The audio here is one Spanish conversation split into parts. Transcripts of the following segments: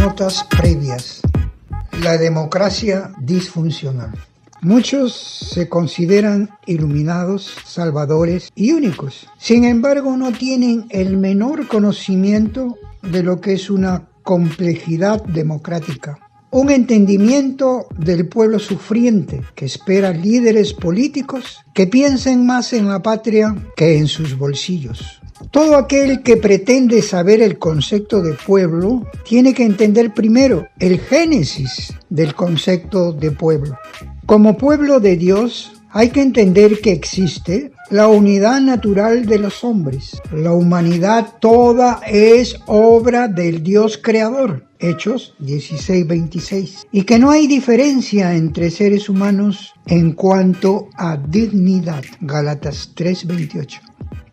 Notas previas. La democracia disfuncional. Muchos se consideran iluminados, salvadores y únicos. Sin embargo, no tienen el menor conocimiento de lo que es una complejidad democrática. Un entendimiento del pueblo sufriente que espera líderes políticos que piensen más en la patria que en sus bolsillos. Todo aquel que pretende saber el concepto de pueblo tiene que entender primero el génesis del concepto de pueblo. Como pueblo de Dios, hay que entender que existe la unidad natural de los hombres. La humanidad toda es obra del Dios creador. Hechos 16:26. Y que no hay diferencia entre seres humanos en cuanto a dignidad. Gálatas 3:28.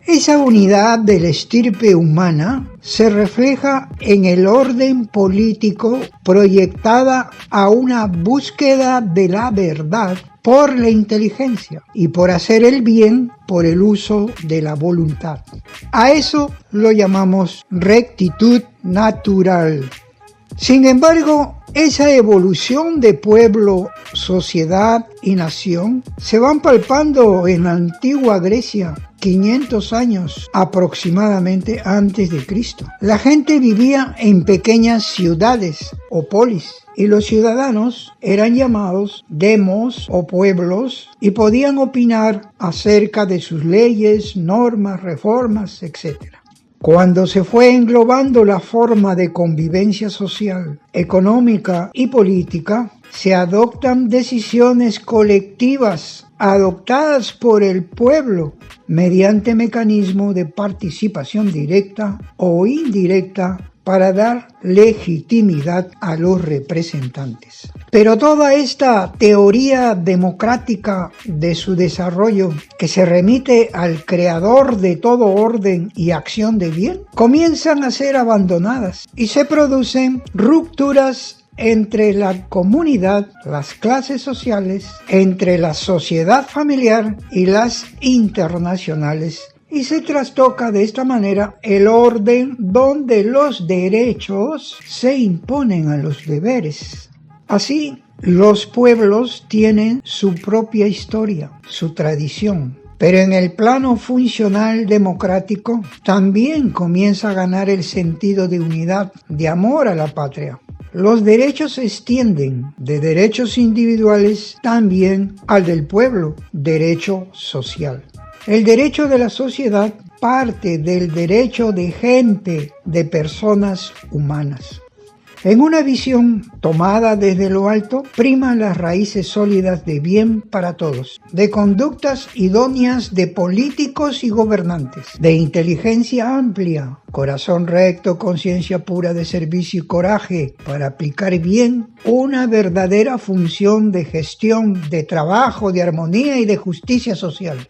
Esa unidad de la estirpe humana se refleja en el orden político proyectada a una búsqueda de la verdad por la inteligencia y por hacer el bien por el uso de la voluntad. A eso lo llamamos rectitud natural. Sin embargo, esa evolución de pueblo, sociedad y nación se van palpando en la antigua Grecia, 500 años aproximadamente antes de Cristo. La gente vivía en pequeñas ciudades o polis y los ciudadanos eran llamados demos o pueblos y podían opinar acerca de sus leyes, normas, reformas, etc. Cuando se fue englobando la forma de convivencia social, económica y política, se adoptan decisiones colectivas adoptadas por el pueblo mediante mecanismos de participación directa o indirecta para dar legitimidad a los representantes. Pero toda esta teoría democrática de su desarrollo, que se remite al creador de todo orden y acción de bien, comienzan a ser abandonadas y se producen rupturas entre la comunidad, las clases sociales, entre la sociedad familiar y las internacionales. Y se trastoca de esta manera el orden donde los derechos se imponen a los deberes. Así, los pueblos tienen su propia historia, su tradición. Pero en el plano funcional democrático también comienza a ganar el sentido de unidad, de amor a la patria. Los derechos se extienden de derechos individuales también al del pueblo, derecho social. El derecho de la sociedad parte del derecho de gente, de personas humanas. En una visión tomada desde lo alto, priman las raíces sólidas de bien para todos, de conductas idóneas de políticos y gobernantes, de inteligencia amplia, corazón recto, conciencia pura de servicio y coraje para aplicar bien una verdadera función de gestión, de trabajo, de armonía y de justicia social.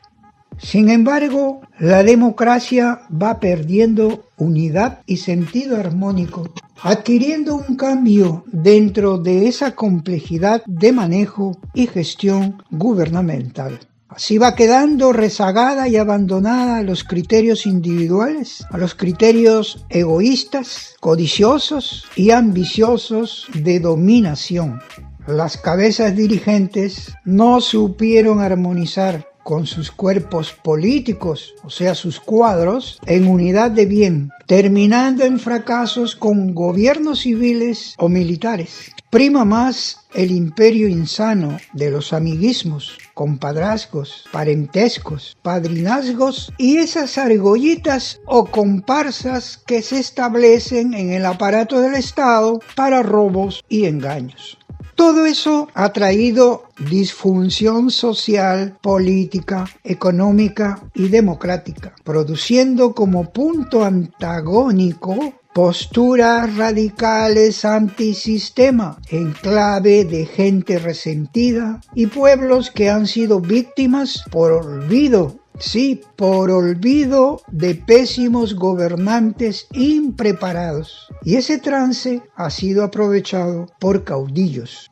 Sin embargo, la democracia va perdiendo unidad y sentido armónico, adquiriendo un cambio dentro de esa complejidad de manejo y gestión gubernamental. Así va quedando rezagada y abandonada a los criterios individuales, a los criterios egoístas, codiciosos y ambiciosos de dominación. Las cabezas dirigentes no supieron armonizar con sus cuerpos políticos, o sea, sus cuadros, en unidad de bien, terminando en fracasos con gobiernos civiles o militares. Prima más el imperio insano de los amiguismos, compadrazgos, parentescos, padrinazgos y esas argollitas o comparsas que se establecen en el aparato del Estado para robos y engaños. Todo eso ha traído disfunción social, política, económica y democrática, produciendo como punto antagónico posturas radicales antisistema en clave de gente resentida y pueblos que han sido víctimas por olvido. Sí, por olvido de pésimos gobernantes impreparados. Y ese trance ha sido aprovechado por caudillos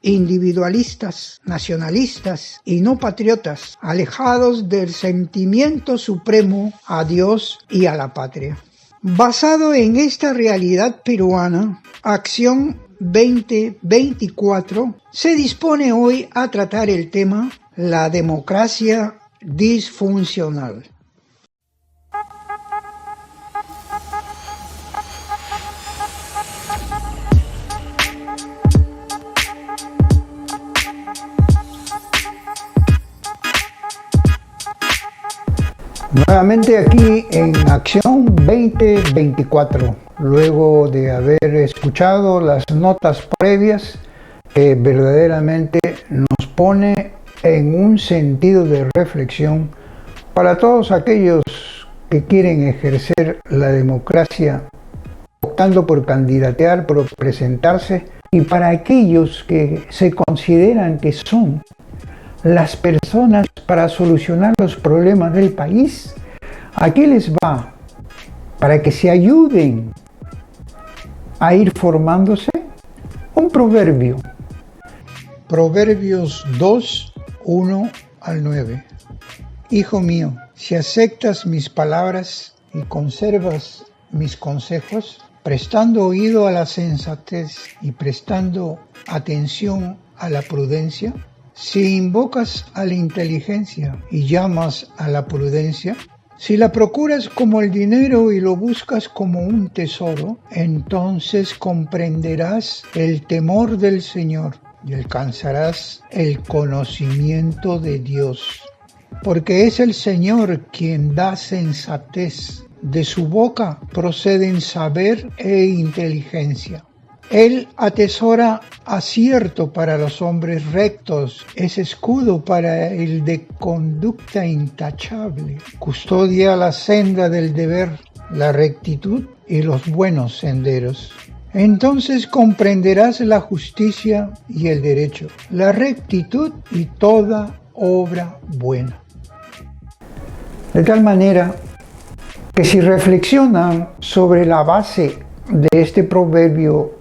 individualistas, nacionalistas y no patriotas, alejados del sentimiento supremo a Dios y a la patria. Basado en esta realidad peruana, Acción 2024 se dispone hoy a tratar el tema la democracia disfuncional. Nuevamente aquí en Acción 2024, luego de haber escuchado las notas previas que verdaderamente nos pone en un sentido de reflexión para todos aquellos que quieren ejercer la democracia optando por candidatear, por presentarse, y para aquellos que se consideran que son las personas para solucionar los problemas del país. Aquí les va, para que se ayuden a ir formándose, un proverbio. Proverbios 2, 1 al 9. Hijo mío, si aceptas mis palabras y conservas mis consejos, prestando oído a la sensatez y prestando atención a la prudencia, si invocas a la inteligencia y llamas a la prudencia, si la procuras como el dinero y lo buscas como un tesoro, entonces comprenderás el temor del Señor y alcanzarás el conocimiento de Dios. Porque es el Señor quien da sensatez, de su boca proceden saber e inteligencia. Él atesora acierto para los hombres rectos, es escudo para el de conducta intachable. Custodia la senda del deber, la rectitud y los buenos senderos. Entonces comprenderás la justicia y el derecho, la rectitud y toda obra buena. De tal manera que si reflexionan sobre la base de este proverbio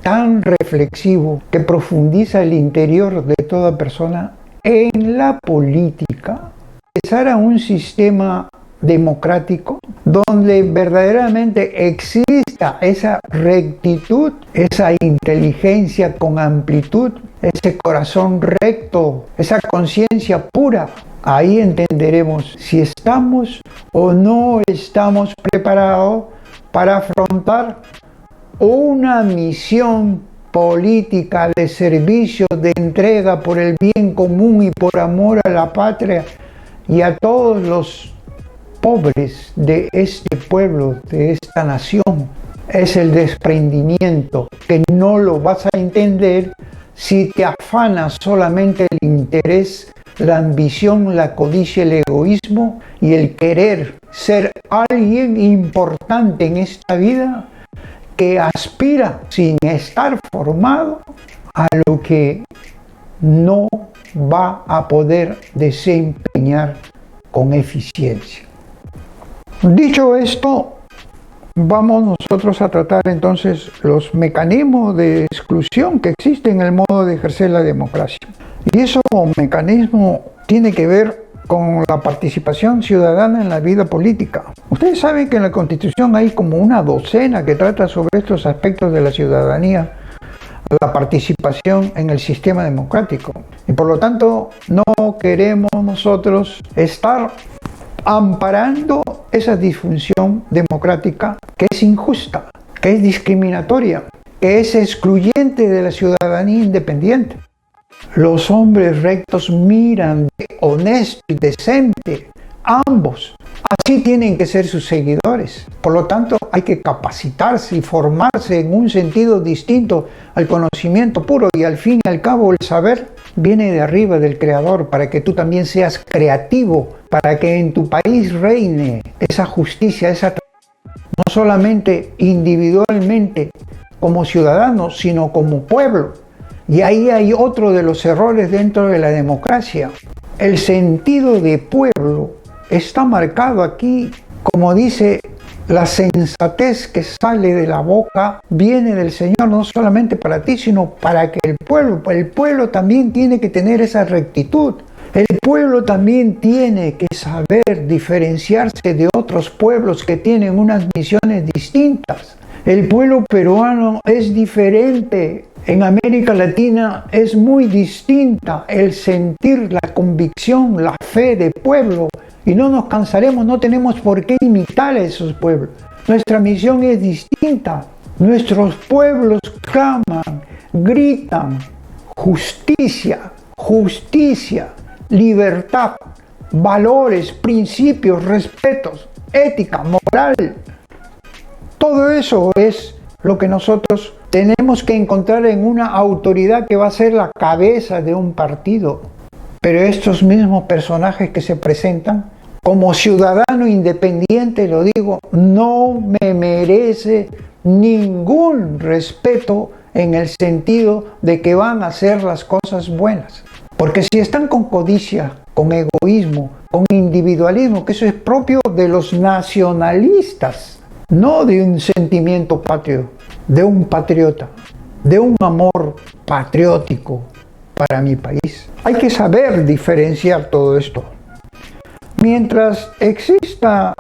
tan reflexivo que profundiza el interior de toda persona, en la política, empezar a un sistema democrático donde verdaderamente exista esa rectitud, esa inteligencia con amplitud, ese corazón recto, esa conciencia pura. Ahí entenderemos si estamos o no estamos preparados para afrontar una misión política de servicio, de entrega por el bien común y por amor a la patria y a todos los pobres de este pueblo, de esta nación. Es el desprendimiento que no lo vas a entender si te afana solamente el interés, la ambición, la codicia, el egoísmo y el querer ser alguien importante en esta vida que aspira sin estar formado a lo que no va a poder desempeñar con eficiencia. Dicho esto, vamos nosotros a tratar entonces los mecanismos de exclusión que existen en el modo de ejercer la democracia. Y eso mecanismo tiene que ver con la participación ciudadana en la vida política. Ustedes saben que en la Constitución hay como una docena que trata sobre estos aspectos de la ciudadanía, la participación en el sistema democrático. Y por lo tanto, no queremos nosotros estar amparando esa disfunción democrática que es injusta, que es discriminatoria, que es excluyente de la ciudadanía independiente. Los hombres rectos miran de honesto y decente, ambos. Así tienen que ser sus seguidores. Por lo tanto, hay que capacitarse y formarse en un sentido distinto al conocimiento puro, y al fin y al cabo el saber viene de arriba del Creador para que tú también seas creativo, para que en tu país reine esa justicia, no solamente individualmente como ciudadanos, sino como pueblo. Y ahí hay otro de los errores dentro de la democracia. El sentido de pueblo está marcado aquí, como dice, la sensatez que sale de la boca viene del Señor, no solamente para ti, sino para que el pueblo también tiene que tener esa rectitud, El pueblo también tiene que saber diferenciarse de otros pueblos que tienen unas misiones distintas. El pueblo peruano es diferente. En América Latina es muy distinta el sentir, la convicción, la fe de pueblo. Y no nos cansaremos, no tenemos por qué imitar a esos pueblos. Nuestra misión es distinta. Nuestros pueblos claman, gritan, justicia, justicia, libertad, valores, principios, respetos, ética, moral. Todo eso es lo que nosotros tenemos que encontrar en una autoridad que va a ser la cabeza de un partido. Pero estos mismos personajes que se presentan, como ciudadano independiente, lo digo, no me merece ningún respeto en el sentido de que van a hacer las cosas buenas. Porque si están con codicia, con egoísmo, con individualismo, que eso es propio de los nacionalistas, no de un sentimiento patrio, de un patriota, de un amor patriótico para mi país. Hay que saber diferenciar todo esto. Mientras exista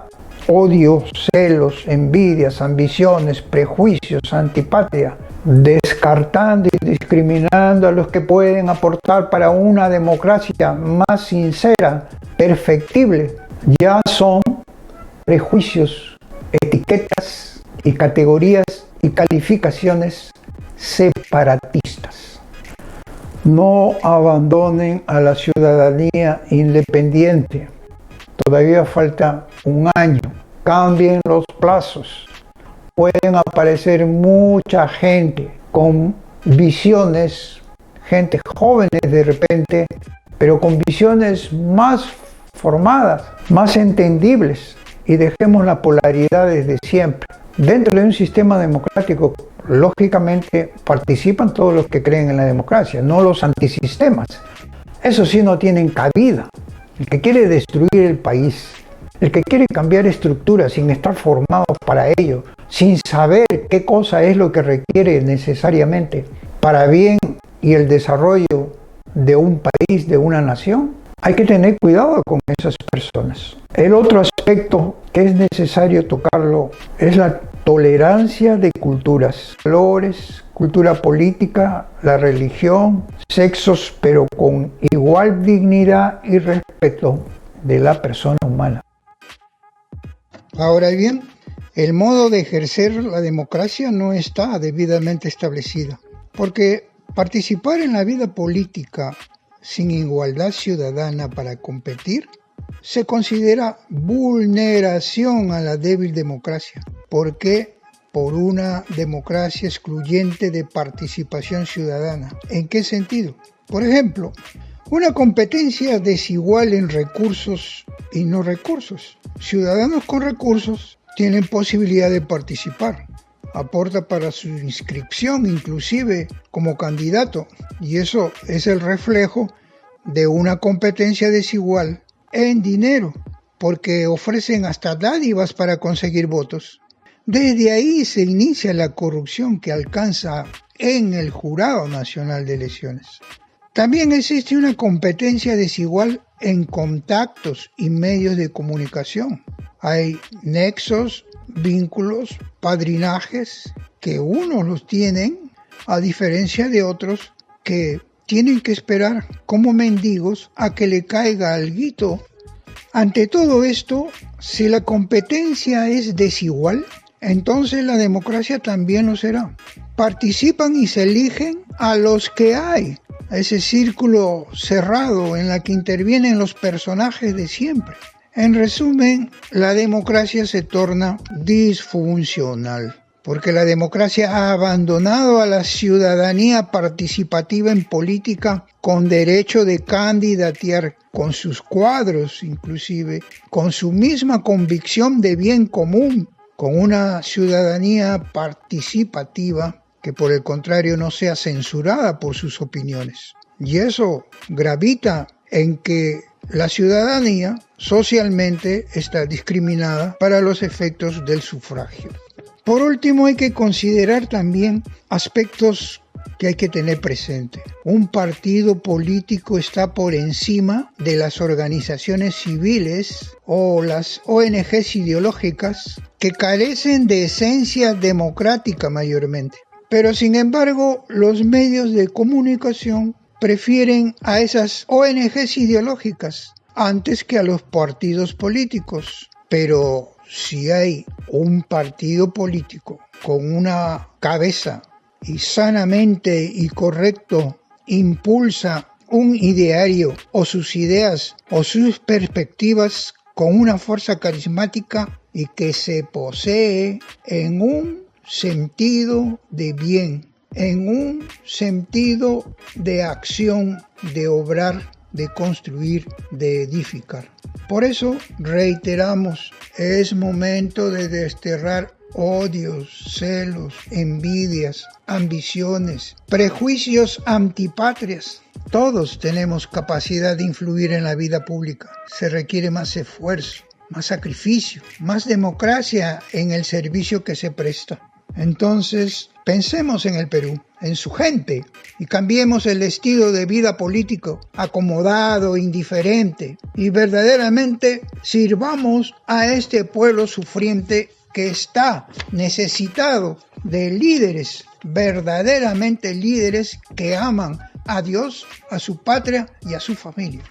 odio, celos, envidias, ambiciones, prejuicios, antipatria, descartando y discriminando a los que pueden aportar para una democracia más sincera, perfectible, ya son prejuicios, etiquetas y categorías y calificaciones separatistas. No abandonen a la ciudadanía independiente. Todavía falta un año. Cambien los plazos. Pueden aparecer mucha gente con visiones, gente jóvenes de repente, pero con visiones más formadas, más entendibles, y dejemos la polaridad desde siempre. Dentro de un sistema democrático, lógicamente participan todos los que creen en la democracia, no los antisistemas. Eso sí no tienen cabida. El que quiere destruir el país, el que quiere cambiar estructuras sin estar formados para ello, sin saber qué cosa es lo que requiere necesariamente para bien y el desarrollo de un país, de una nación, hay que tener cuidado con esas personas. El otro aspecto que es necesario tocarlo es la tolerancia de culturas, valores, cultura política, la religión, sexos, pero con igual dignidad y respeto de la persona humana. Ahora bien, el modo de ejercer la democracia no está debidamente establecido, porque participar en la vida política sin igualdad ciudadana para competir se considera vulneración a la débil democracia. ¿Por qué? Por una democracia excluyente de participación ciudadana. ¿En qué sentido? Por ejemplo, una competencia desigual en recursos y no recursos. Ciudadanos con recursos tienen posibilidad de participar, aporta para su inscripción inclusive como candidato, y eso es el reflejo de una competencia desigual en dinero, porque ofrecen hasta dádivas para conseguir votos. Desde ahí se inicia la corrupción que alcanza en el Jurado Nacional de Elecciones. También existe una competencia desigual en contactos y medios de comunicación. Hay nexos, vínculos, padrinajes que unos los tienen a diferencia de otros que tienen que esperar como mendigos a que le caiga alguito. Ante todo esto, si la competencia es desigual, entonces la democracia también lo será. Participan y se eligen a los que hay, a ese círculo cerrado en la que intervienen los personajes de siempre. En resumen, la democracia se torna disfuncional, porque la democracia ha abandonado a la ciudadanía participativa en política con derecho de candidatear con sus cuadros, inclusive con su misma convicción de bien común, con una ciudadanía participativa que por el contrario no sea censurada por sus opiniones. Y eso gravita en que la ciudadanía socialmente está discriminada para los efectos del sufragio. Por último, hay que considerar también aspectos que hay que tener presente. Un partido político está por encima de las organizaciones civiles o las ONGs ideológicas que carecen de esencia democrática mayormente. Pero sin embargo, los medios de comunicación prefieren a esas ONGs ideológicas antes que a los partidos políticos. Pero si hay un partido político con una cabeza y sanamente y correcto impulsa un ideario o sus ideas o sus perspectivas con una fuerza carismática y que se posee en un sentido de bien, en un sentido de acción, de obrar, de construir, de edificar. Por eso reiteramos, es momento de desterrar odios, celos, envidias, ambiciones, prejuicios antipatrias. Todos tenemos capacidad de influir en la vida pública. Se requiere más esfuerzo, más sacrificio, más democracia en el servicio que se presta. Entonces, pensemos en el Perú, en su gente, y cambiemos el estilo de vida político acomodado, indiferente, y verdaderamente sirvamos a este pueblo sufriente que está necesitado de líderes, verdaderamente líderes que aman a Dios, a su patria y a su familia.